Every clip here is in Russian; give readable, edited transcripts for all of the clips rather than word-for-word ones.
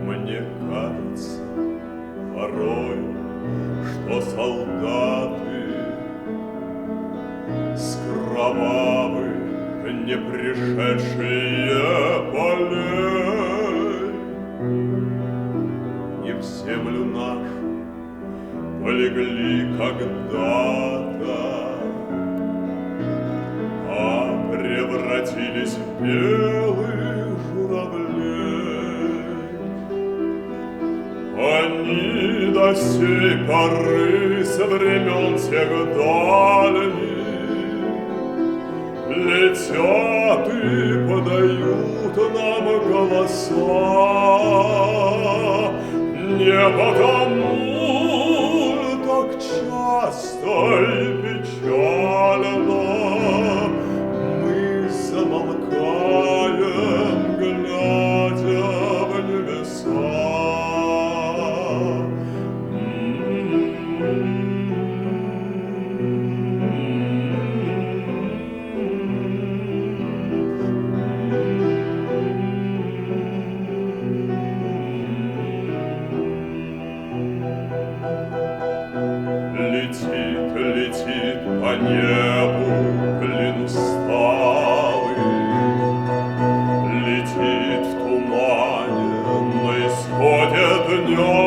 Мне кажется порой, что солдаты с кровавых не пришедшие полей не в землю нашу полегли когда-то, а превратились в белых журавлей. Они до сей поры со времен тех дальних летят и подают нам голоса. Не потому так часто и печально мы замолкаем, глядя в небеса. Летит, летит по небу клин усталый, летит в тумане на исходе дня.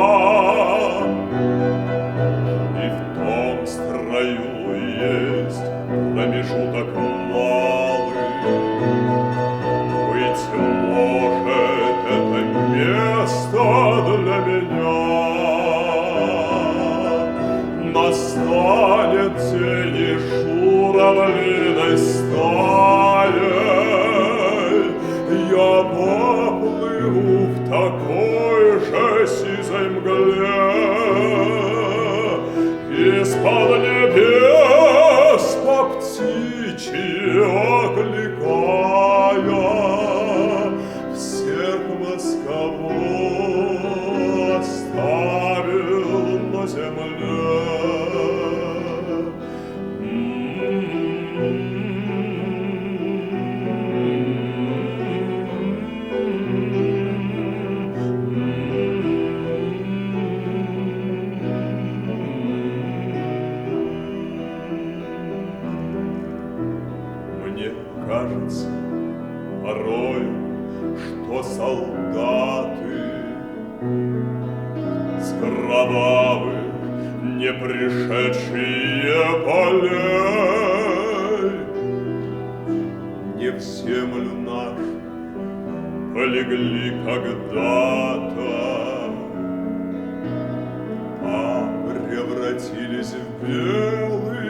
И в том строю есть промежуток малый. Быть может, это место для меня. Настанет день, и журавлиной стаей я поплыву в такой же сизой мгле. Из-под небес по птичьи окликая, всех восковой оставил на земле. Мне кажется порой, что солдаты с кровавых не пришедшие полей не в землю нашу полегли когда-то, а превратились в белый